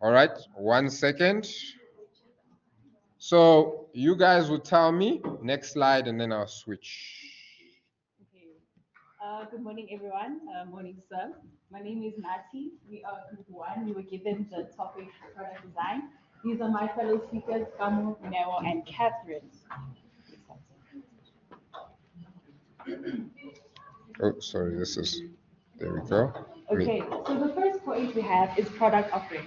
All right, 1 second. So you guys will tell me next slide and then I'll switch. Okay. Good morning, everyone. Morning, sir. My name is Nati. We are Group 1. We were given the topic product design. These are my fellow speakers, Kamu, Nero, and Catherine. Oh, sorry, there we go. Okay, so the first point we have is product offering.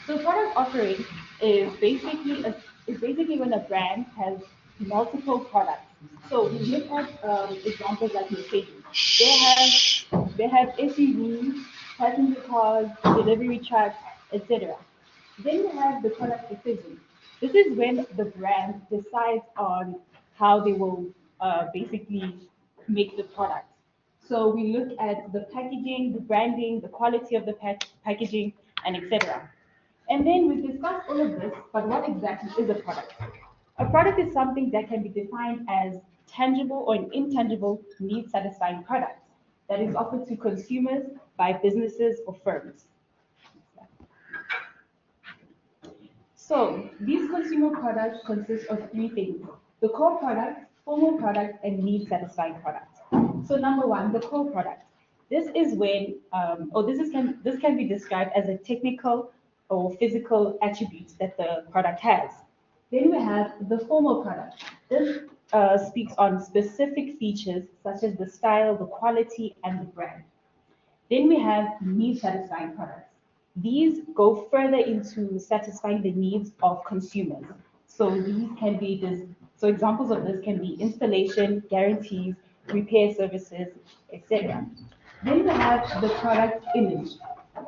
So product offering is basically when a brand has multiple products. So we look at examples like Mercedes. They have SUVs, passenger cars, delivery trucks, etc. Then we have the product decision. This is when the brand decides on how they will basically make the product. So we look at the packaging, the branding, the quality of the packaging, and etc. And then we discuss all of this, but what exactly is a product? A product is something that can be defined as tangible or an intangible need satisfying product that is offered to consumers by businesses or firms. So these consumer products consist of three things: the core product, formal product, and need satisfying product. So number one, the core product. This is when, or this can be described as a technical or physical attributes that the product has. Then we have the formal product. This speaks on specific features such as the style, the quality, and the brand. Then we have need satisfying products. These go further into satisfying the needs of consumers. So so examples of this can be installation, guarantees, repair services, etc. Then we have the product image.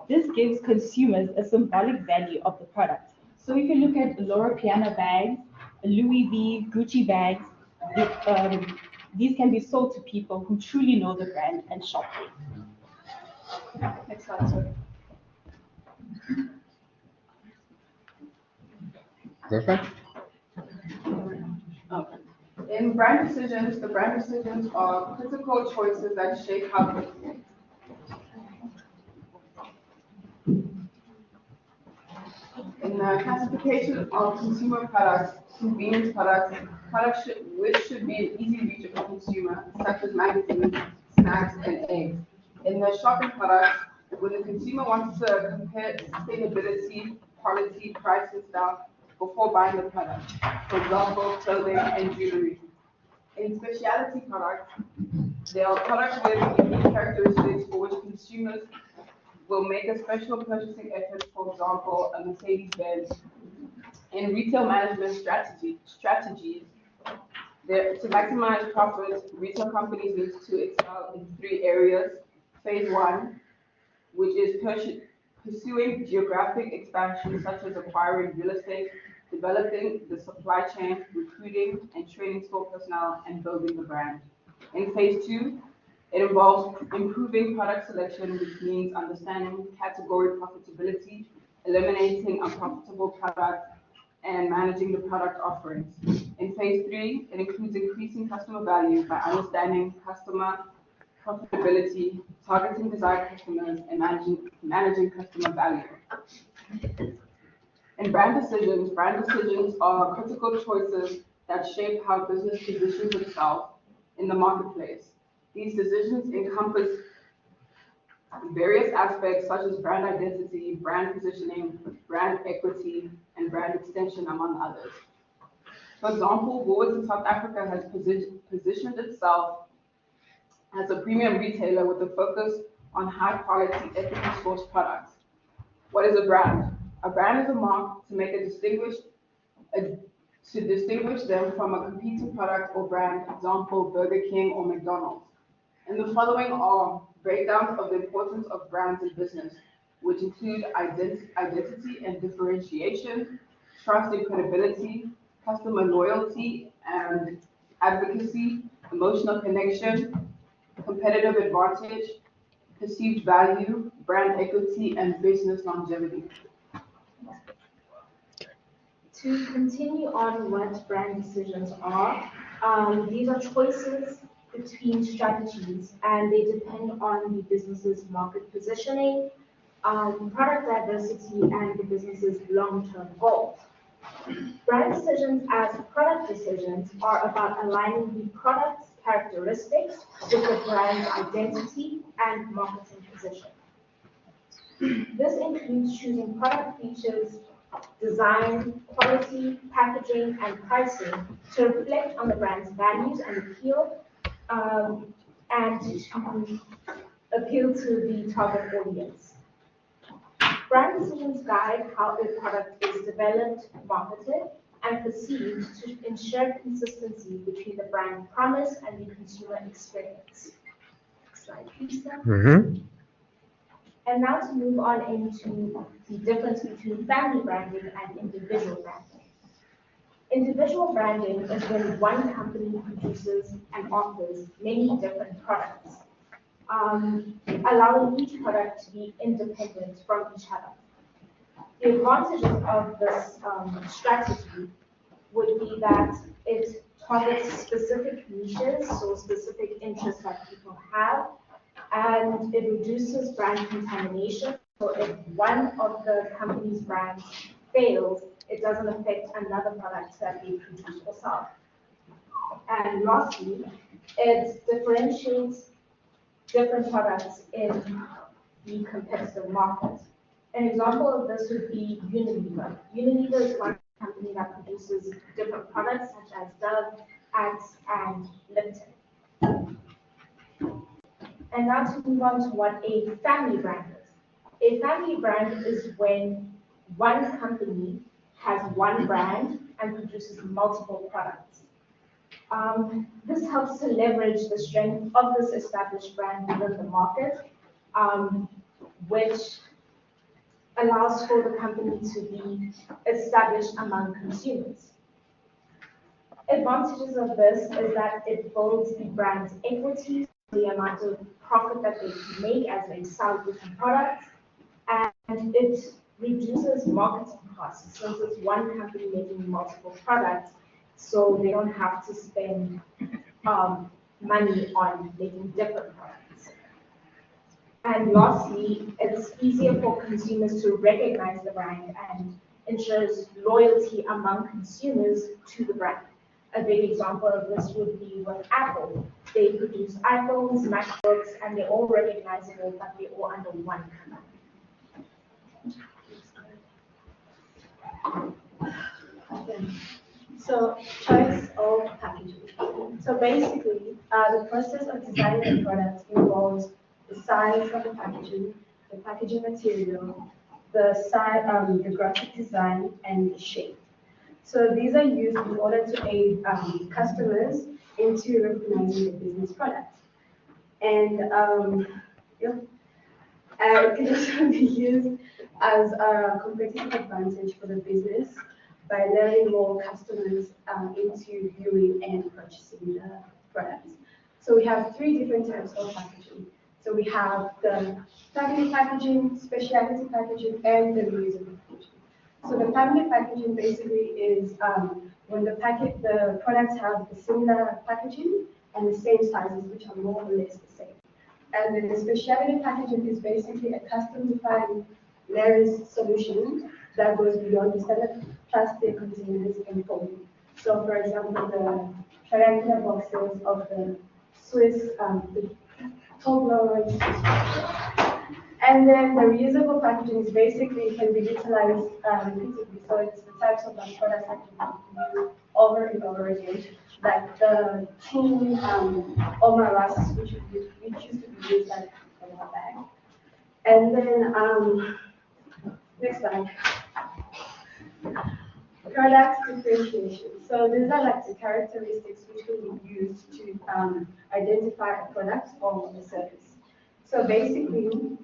This gives consumers a symbolic value of the product. So if you look at Laura Piana bags, Louis V, Gucci bags, these can be sold to people who truly know the brand and shop it. Next slide, sir. Perfect. Okay. In brand decisions, the brand decisions are critical choices that shape how in the classification of consumer products, convenience products, which should be an easy reach of the consumer, such as magazines, snacks, and eggs. In the shopping products, when the consumer wants to compare sustainability, quality, price, and style before buying the product, for example, clothing and jewelry. In specialty products, there are products with unique characteristics for which consumers will make a special purchasing effort, for example, a Mercedes-Benz. In retail management strategies, to maximize profits, retail companies need to excel in three areas. Phase one, which is pursuing geographic expansion, such as acquiring real estate, developing the supply chain, recruiting and training store personnel, and building the brand. In phase two, it involves improving product selection, which means understanding category profitability, eliminating unprofitable products, and managing the product offerings. In phase three, it includes increasing customer value by understanding customer profitability, targeting desired customers, and managing customer value. In brand decisions are critical choices that shape how business positions itself in the marketplace. These decisions encompass various aspects such as brand identity, brand positioning, brand equity, and brand extension, among others. For example, Woolworths in South Africa has positioned itself as a premium retailer with a focus on high quality, ethically sourced products. What is a brand? A brand is a mark to make to distinguish them from a competing product or brand, example Burger King or McDonald's. And the following are breakdowns of the importance of brands in business, which include identity and differentiation, trust and credibility, customer loyalty and advocacy, emotional connection, competitive advantage, perceived value, brand equity, and business longevity. To continue on what brand decisions are, these are choices between strategies and they depend on the business's market positioning, product diversity, and the business's long-term goals. Brand decisions as product decisions are about aligning the product's characteristics with the brand's identity and marketing position. This includes choosing product features, design, quality, packaging, and pricing to reflect on the brand's values and appeal, and to appeal to the target audience. Brand decisions guide how a product is developed, marketed, and perceived to ensure consistency between the brand promise and the consumer experience. Next slide, please, Sam. Mm-hmm. And now to move on into the difference between family branding and individual branding. Individual branding is when one company produces and offers many different products, allowing each product to be independent from each other. The advantages of this strategy would be that it targets specific niches or specific interests that people have, and it reduces brand contamination. So if one of the company's brands fails, it doesn't affect another product that they produce or sell. And lastly, it differentiates different products in the competitive market. An example of this would be Unilever. Unilever is one company that produces different products such as Dove, Axe, and Lipton. And now to move on to what a family brand is. A family brand is when one company has one brand and produces multiple products. This helps to leverage the strength of this established brand within the market, which allows for the company to be established among consumers. Advantages of this is that it builds the brand's equity, the amount of profit that they can make as they sell different products, and it reduces marketing costs since it's one company making multiple products, so they don't have to spend money on making different products. And lastly, it's easier for consumers to recognize the brand and ensures loyalty among consumers to the brand. A big example of this would be with Apple. They produce iPhones, MacBooks, and they're all recognizable, but they're all under one company. So, choice of packaging. So basically, the process of designing a product involves the size of the packaging material, the graphic design, and the shape. So these are used in order to aid customers into recognizing the business product. And it can also be used as a competitive advantage for the business by luring more customers into viewing and purchasing the products. So we have three different types of packaging. So we have the family packaging, specialty packaging, and the reusable packaging. So the family packaging basically is when the products have the similar packaging and the same sizes, which are more or less the same. And then the specialty packaging is basically a custom-defined layers solution that goes beyond the standard plastic containers and foam. So for example, the triangular boxes of the Swiss, the Toblerone. And then the reusable packaging is basically can be utilized repeatedly. So it's the types of products that you can use over and over again, like the tin Omar Rusk, which used to be used like a while back. And then next slide. Product differentiation. So these are like the characteristics which can be used to identify a product or a service. So basically,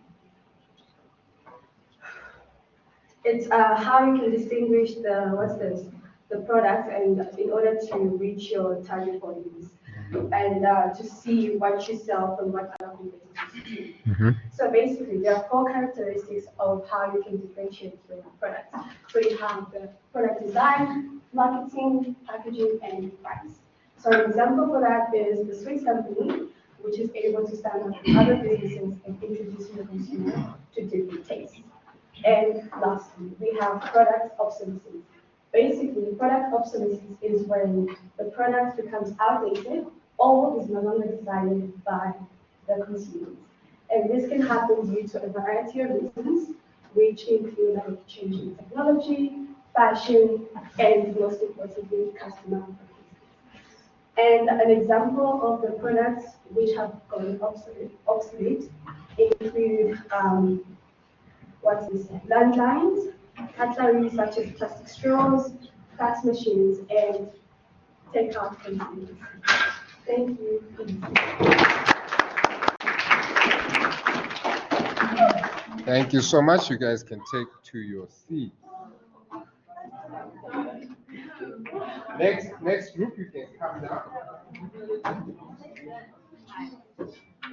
it's how you can distinguish the product and in order to reach your target audience and to see what you sell from what other competitors do. Mm-hmm. So basically, there are four characteristics of how you can differentiate your product. So you have the product design, marketing, packaging, and price. So an example for that is the Swiss company, which is able to stand up with other businesses and introducing the consumer to different tastes. have product obsolescence. Basically, product obsolescence is when the product becomes outdated or is no longer desired by the consumers. And this can happen due to a variety of reasons, which include like changing technology, fashion, and most importantly, customer preferences. And an example of the products which have gone obsolete include what's this? Landlines, cutlery such as plastic straws, fax machines, and takeout containers. Thank you. Thank you so much. You guys can take to your seat. Next group, you can come down.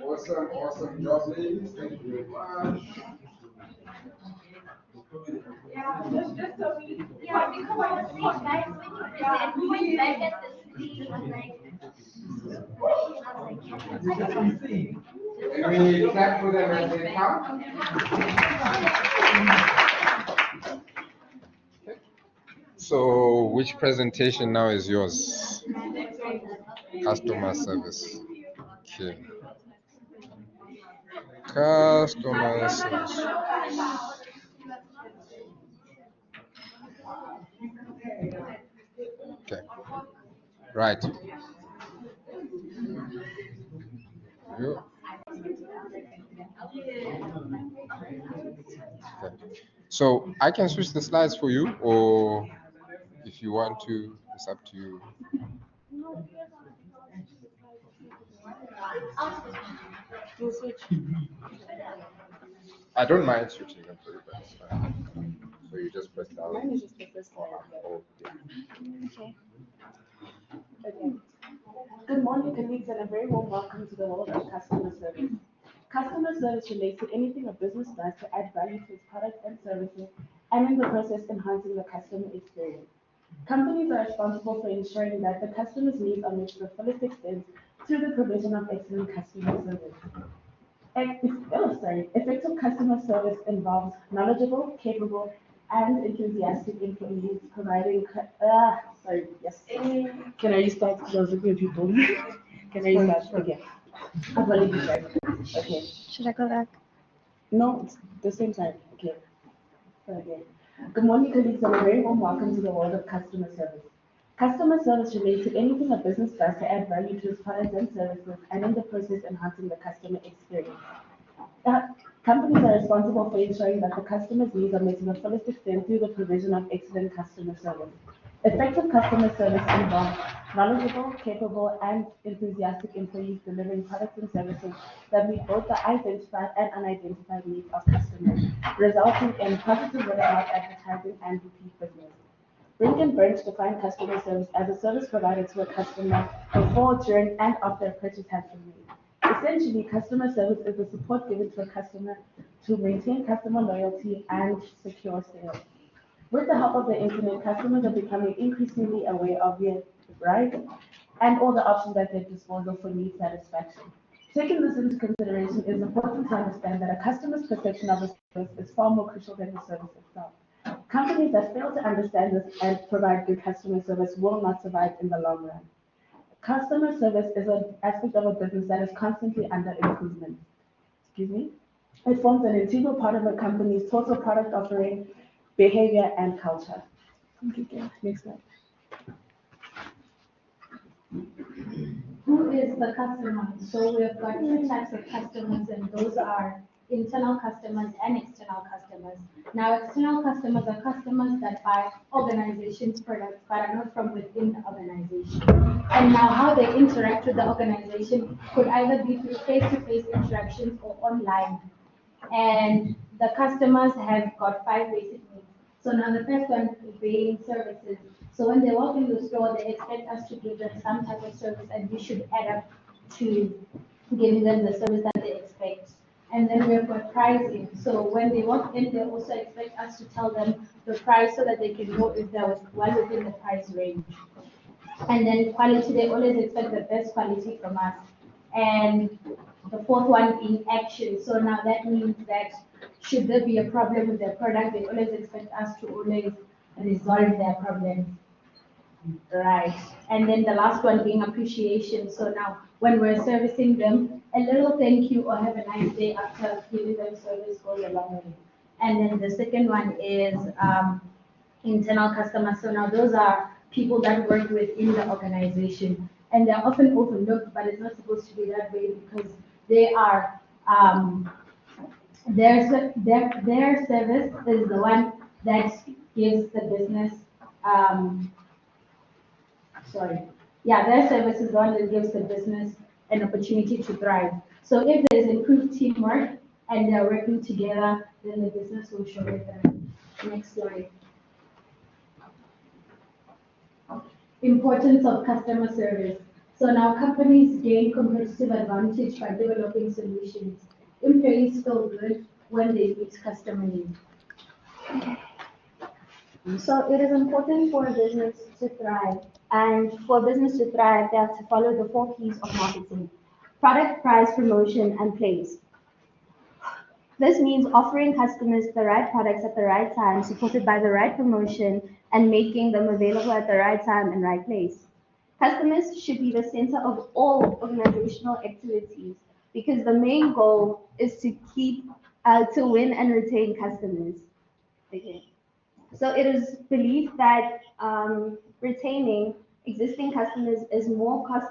Awesome job, ladies. Thank you very much. Can we clap for them as they come? So, which presentation now is yours? Customer service. Okay. Customer service. Okay. Right. You. Okay. So I can switch the slides for you, or if you want to, it's up to you. I don't mind switching them for you, but it's fine. So you just press down. Mine is just the first slide. Oh, yeah. Okay. Okay. Good morning, colleagues, and a very warm welcome to the world of customer service. Customer service relates to anything a business does to add value to its products and services, and in the process enhancing the customer experience. Companies are responsible for ensuring that the customer's needs are met to the fullest extent through the provision of excellent customer service. Effective customer service involves knowledgeable, capable, and enthusiastic employees providing. Yes. Can I restart? Because I was looking at people. Can I restart? Okay. Apologies, guys. Okay. Should I go back? No, it's the same time. Okay. So again. Good morning, colleagues, and a very warm welcome to the world of customer service. Customer service relates to anything a business does to add value to its products and services, and in the process enhancing the customer experience. Companies are responsible for ensuring that the customer's needs are met to the fullest extent through the provision of excellent customer service. Effective customer service involves knowledgeable, capable, and enthusiastic employees delivering products and services that meet both the identified and unidentified needs of customers, resulting in positive word-of-mouth advertising and repeat business. Brink and Branch define customer service as a service provided to a customer before, during, and after a purchase has been made. Essentially, customer service is the support given to a customer to maintain customer loyalty and secure sales. With the help of the internet, customers are becoming increasingly aware of their rights and all the options at their disposal for need satisfaction. Taking this into consideration, it is important to understand that a customer's perception of a service is far more crucial than the service itself. Companies that fail to understand this and provide good customer service will not survive in the long run. Customer service is an aspect of a business that is constantly under improvement. Excuse me. It forms an integral part of a company's total product offering, behavior, and culture. Thank you, Gail. Next slide. Who is the customer? So we've got two types of customers, and those are internal customers and external customers. Now, external customers are customers that buy organizations' products but are not from within the organization. And now, how they interact with the organization could either be through face-to-face interactions or online. And the customers have got 5 basic needs. So now the first one is being services. So when they walk in the store, they expect us to give them some type of service, and we should add up to giving them the service that they expect. And then we've got pricing. So when they walk in, they also expect us to tell them the price so that they can know if there was one within the price range. And then quality, they always expect the best quality from us. And the fourth one being action. So now that means that should there be a problem with their product, they always expect us to always resolve their problems. Right. And then the last one being appreciation. So now, when we're servicing them, a little thank you or have a nice day after giving them service goes a long way. And then the second one is internal customers. So now those are people that work within the organization, and they're often overlooked, but it's not supposed to be that way because they are their service is the one that gives the business sorry, yeah, their service is the one that gives the business an opportunity to thrive. So if there's improved teamwork and they're working together, then the business will surely thrive. Next slide. Importance of customer service. So now companies gain competitive advantage by developing solutions. Employees feel good when they meet customer needs. So it is important for a business to thrive. And for a business to thrive, they have to follow the 4 Ps of marketing: product, price, promotion, and place. This means offering customers the right products at the right time, supported by the right promotion, and making them available at the right time and right place. Customers should be the center of all organizational activities because the main goal is to win and retain customers. Okay. So it is believed that retaining existing customers is more cost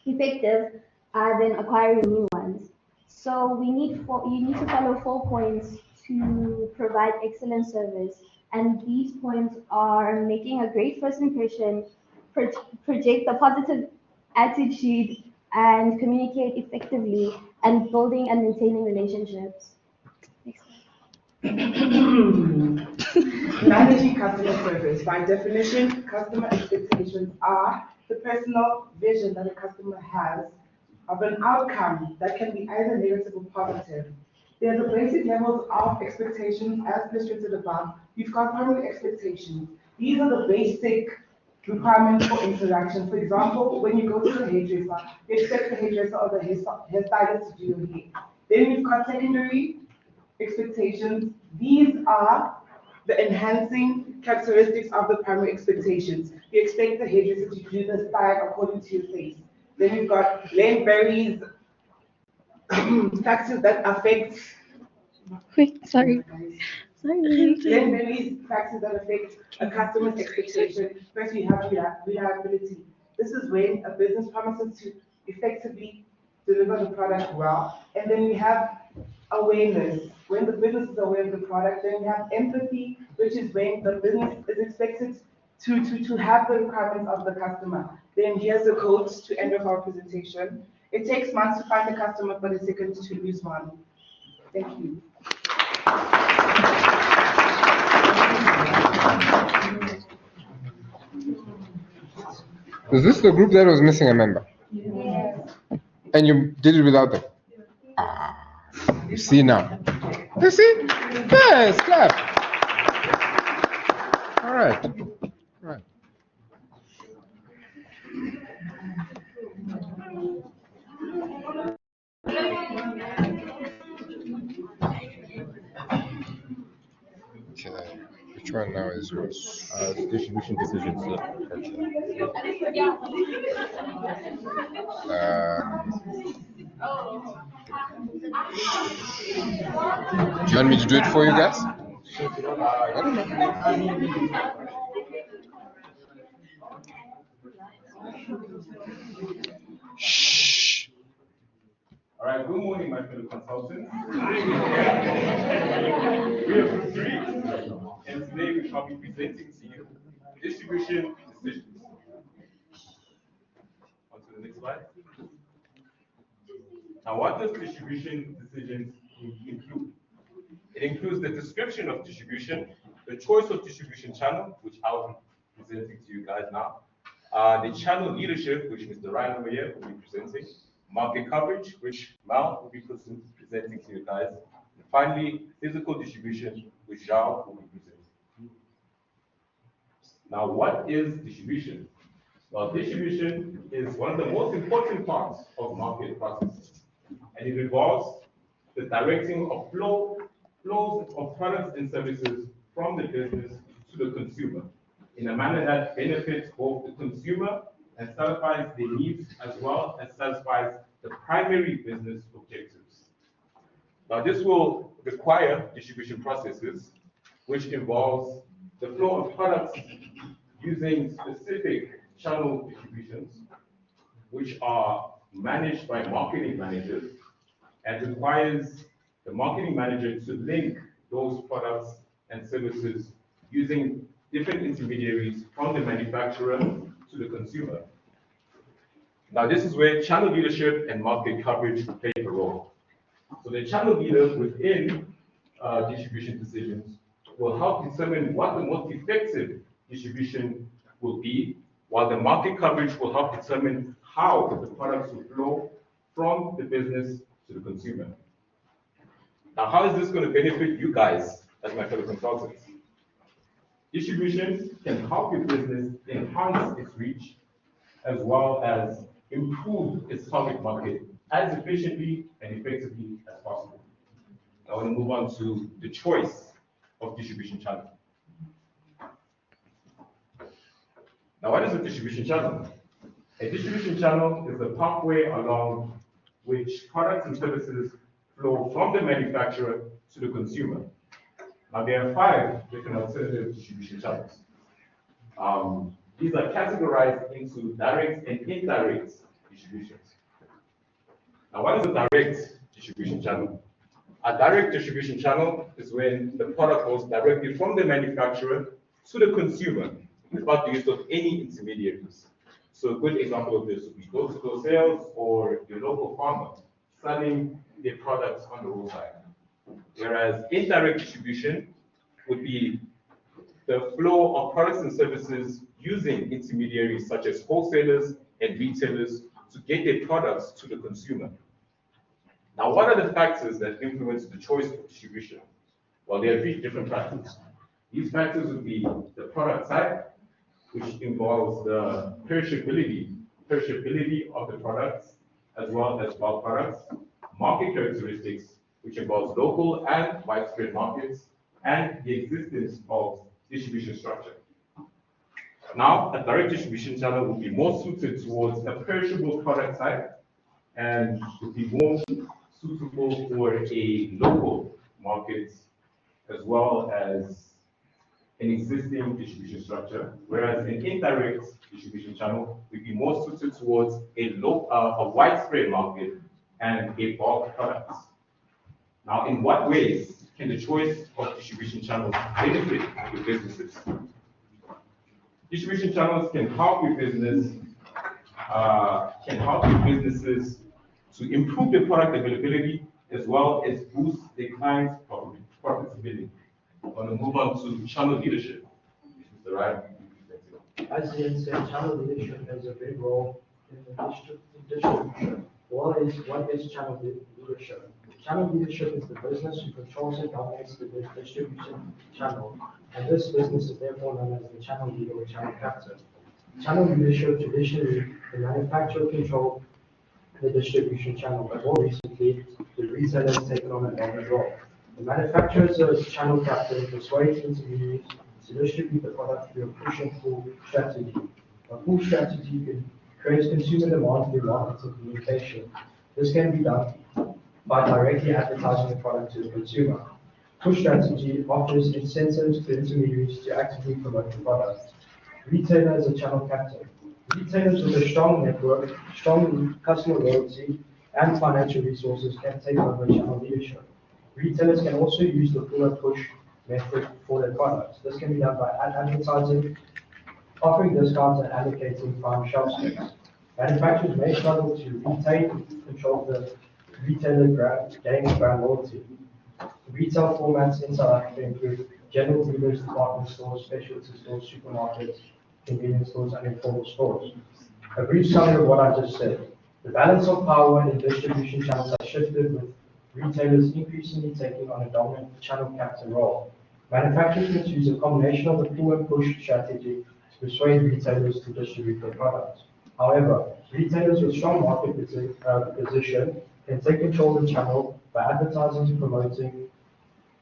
effective than acquiring new ones. So you need to follow 4 points to provide excellent service. And these points are making a great first impression, project a positive attitude, and communicate effectively, and building and maintaining relationships. Managing customer service. By definition, customer expectations are the personal vision that a customer has of an outcome that can be either negative or positive. There are the basic levels of expectations as illustrated above. We've got primary expectations. These are the basic requirements for interaction. For example, when you go to the hairdresser, you expect the hairdresser or the hairstylist to do your hair. Then we've got secondary expectations. These are the enhancing characteristics of the primary expectations. You expect the hairdresser to do the style according to your face. Then you've got lane varies, factors that affect. Wait, sorry. Lane varies, factors that affect a customer's expectation. First, you have reliability. This is when a business promises to effectively deliver the product well. And then we have awareness. When the business is aware of the product, then we have empathy, which is when the business is expected to have the requirements of the customer. Then here's a quote to end of our presentation. It takes months to find a customer, but a second to lose one. Thank you. Is this the group that was missing a member? Yes. And you did it without them? Ah, you see now. You see? Yes, clap. All right. All right. Okay. Which one now is yours? Distribution decisions. Do you want me to do it for you guys? I don't know. Shh. All right, good morning, my fellow consultants. We are Group 3, and today we shall be presenting to you distribution decisions. On to the next slide. Now, what does distribution decisions include? It includes the description of distribution, the choice of distribution channel, which I'll be presenting to you guys now, the channel leadership, which Mr. Ryan over here will be presenting, market coverage, which Mal will be presenting to you guys, and finally, physical distribution, which Zhao will be presenting. Now, what is distribution? Well, distribution is one of the most important parts of market processes, and it involves the directing of flows of products and services from the business to the consumer in a manner that benefits both the consumer and satisfies their needs as well as satisfies the primary business objectives. Now, this will require distribution processes, which involves the flow of products using specific channel distributions, which are managed by marketing managers and requires the marketing manager to link those products and services using different intermediaries from the manufacturer to the consumer. Now, this is where channel leadership and market coverage play a role. So the channel leader within distribution decisions will help determine what the most effective distribution will be, while the market coverage will help determine how the products will flow from the business to the consumer. Now, how is this going to benefit you guys as my fellow consultants? Distribution can help your business enhance its reach as well as improve its target market as efficiently and effectively as possible. I want to move on to the choice of distribution channel. Now, what is a distribution channel? A distribution channel is the pathway along which products and services flow from the manufacturer to the consumer. Now, there are 5 different alternative distribution channels. These are categorized into direct and indirect distributions. Now, what is a direct distribution channel? A direct distribution channel is when the product goes directly from the manufacturer to the consumer without the use of any intermediaries. So a good example of this would be door-to-door sales or your local farmer selling their products on the roadside. Whereas indirect distribution would be the flow of products and services using intermediaries such as wholesalers and retailers to get their products to the consumer. Now, what are the factors that influence the choice of distribution? Well, there are 3 different factors. These factors would be the product type, which involves the perishability of the products, as well as bulk products, market characteristics, which involves local and widespread markets, and the existence of distribution structure. Now, a direct distribution channel will be more suited towards a perishable product type and would be more suitable for a local market as well as an existing distribution structure, whereas an indirect distribution channel would be more suited towards a widespread market and a bulk products. Now, in what ways can the choice of distribution channels benefit your businesses? Distribution channels can help your businesses to improve their product availability as well as boost their clients' profitability. I'm going to move on to channel leadership. Mr. Ryan. As Ian said, channel leadership has a big role in the distribution. What is channel leadership? Channel leadership is the business who controls and dominates the distribution channel, and this business is therefore known as the channel leader or channel captain. Channel leadership, traditionally, the manufacturer controlled the distribution channel, but more recently, the retailer has taken on a dominant role. The manufacturer is a channel captain, persuades intermediaries to distribute the product through a push and pull strategy. A pull strategy creates consumer demand through marketing communication. This can be done by directly advertising the product to the consumer. Push strategy offers incentives to intermediaries to actively promote the product. Retailer is a channel captain. Retailers with a strong network, strong customer loyalty, and financial resources can take over channel leadership. Retailers can also use the pull and push method for their products. This can be done by advertising, offering discounts, and allocating prime shelf space. Manufacturers may struggle to retain and control the retailer gaining brand loyalty. Retail formats in South Africa include general dealers, department stores, specialty stores, supermarkets, convenience stores, and informal stores. A brief summary of what I just said. The balance of power in distribution channels has shifted, with retailers increasingly taking on a dominant channel captain role. Manufacturers must use a combination of the pull and push strategy to persuade retailers to distribute their products. However, retailers with strong market position can take control of the channel by advertising, promoting,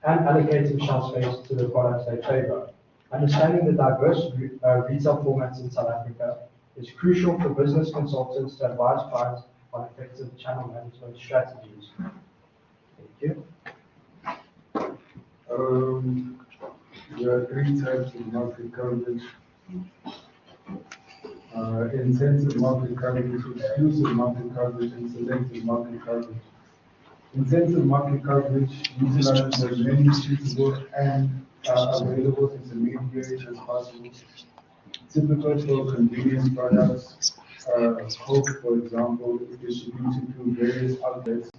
and allocating shelf space to the products they favor. Understanding the diverse retail formats in South Africa is crucial for business consultants to advise clients on effective channel management strategies. Thank you. There are three types of market coverage. Intensive market coverage, exclusive market coverage, and selective market coverage. Intensive market coverage utilizes as many suitable and available intermediaries as possible. Typical for convenience products, Coke, for example, is distributed through various outlets.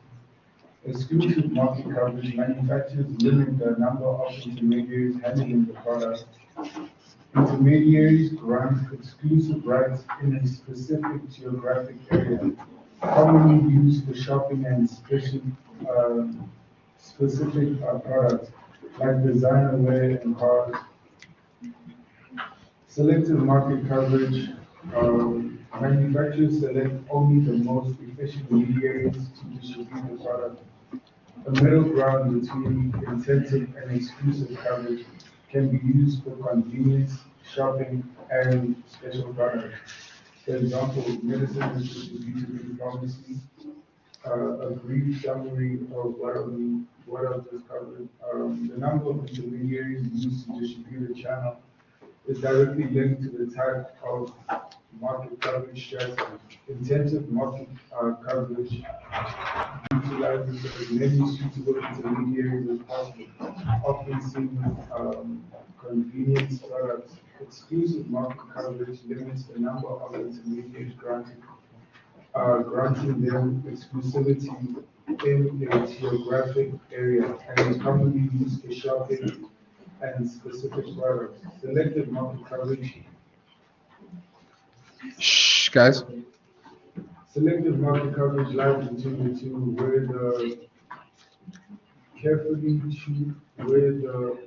Exclusive market coverage manufacturers limit the number of intermediaries handling the product. Intermediaries grant exclusive rights in a specific geographic area, commonly used for shopping and specific products like designer wear and cars. Selective market coverage, manufacturers select only the most efficient intermediaries to distribute the product. A middle ground between intensive and exclusive coverage can be used for convenience, shopping, and special products. For example, medicine is distributed through pharmacy. A brief summary of what I've just covered. The number of intermediaries used to distribute a channel is directly linked to the type of market coverage strategy. Intensive market coverage utilizes as many suitable intermediaries as possible, often seen with convenience products. Exclusive market coverage limits the number of intermediaries granting them exclusivity in a geographic area and is commonly used for shopping and specific products. Selective market coverage. Shh, guys. Selective market coverage lies between the two, where the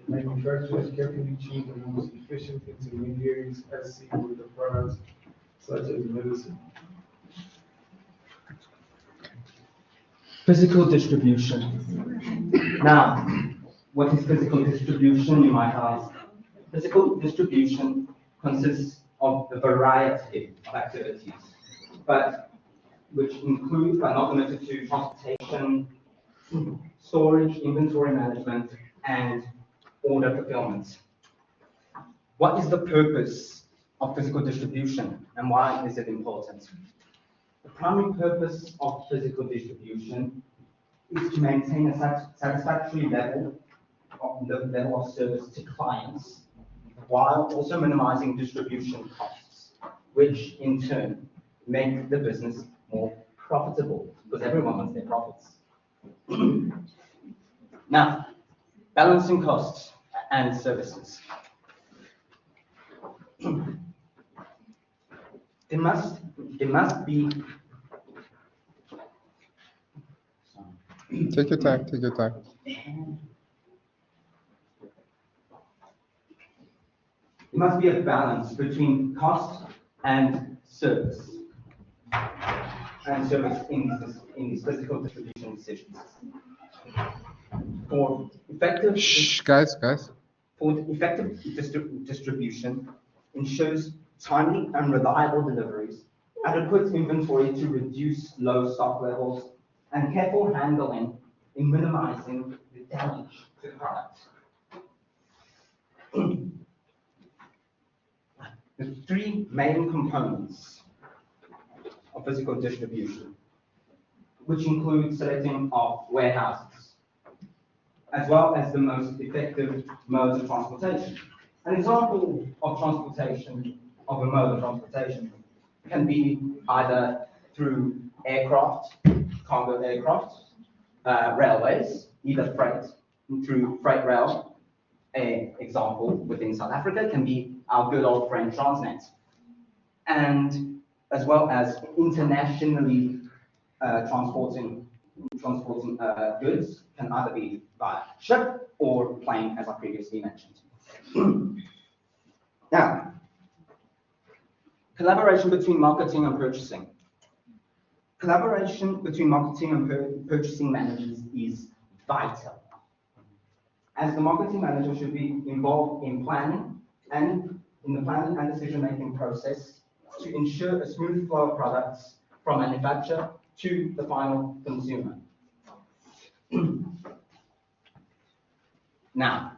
manufacturers carefully choose the most efficient intermediaries, as seen with the products such as medicine. Physical distribution. Now, what is physical distribution, you might ask? Physical distribution consists of a variety of activities, but which include, but not limited to, transportation, storage, inventory management, and order fulfillment. What is the purpose of physical distribution, and why is it important? The primary purpose of physical distribution is to maintain a satisfactory level of service to clients, while also minimizing distribution costs, which in turn make the business more profitable, because everyone wants their profits. Now, balancing costs and services. It must be. Take your time, take your time. It must be a balance between cost and service. In these physical distribution decisions. For effective. Shh, guys. For effective distribution ensures timely and reliable deliveries, adequate inventory to reduce low stock levels, and careful handling in minimizing the damage to the product. The three main components of physical distribution, which include selecting of warehouses, as well as the most effective modes of transportation. An example of transportation, of a mode of transportation, can be either through aircraft, cargo aircraft, railways, either freight, through freight rail. An example within South Africa can be our good old friend Transnet. And as well as internationally transporting goods can either be by ship or plane, as I previously mentioned. Now, collaboration between marketing and purchasing. Collaboration between marketing and purchasing managers is vital, as the marketing manager should be involved in planning and in the planning and decision-making process to ensure a smooth flow of products from manufacturer to the final consumer. Now,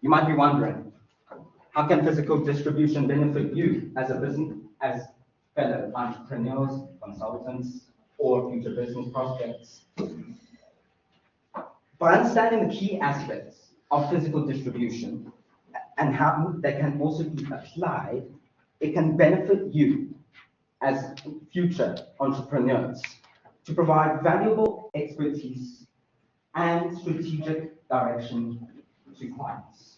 you might be wondering, how can physical distribution benefit you as a business, as fellow entrepreneurs, consultants, or future business prospects? By understanding the key aspects of physical distribution and how they can also be applied, it can benefit you as future entrepreneurs to provide valuable expertise and strategic direction to clients,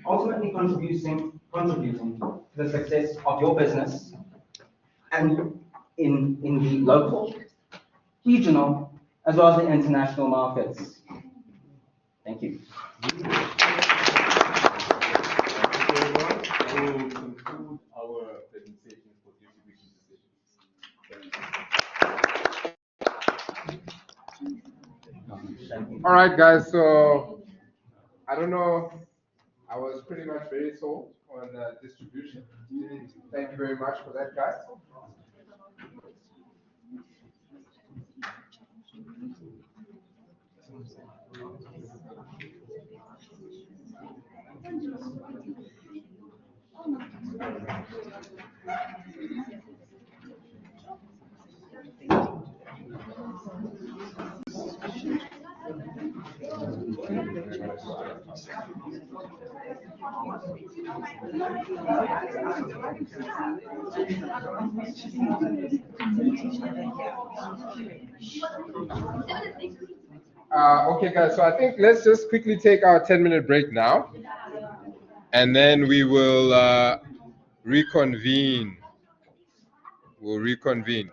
ultimately contributing to the success of your business and in the local, regional, as well as the international markets. Thank you. We'll conclude our presentation for distribution decisions. All right, guys. So I don't know. I was pretty much very sold on distribution. Thank you very much for that, guys. Okay, guys, so I think let's just quickly take our 10-minute break now, and then we will reconvene. We'll reconvene.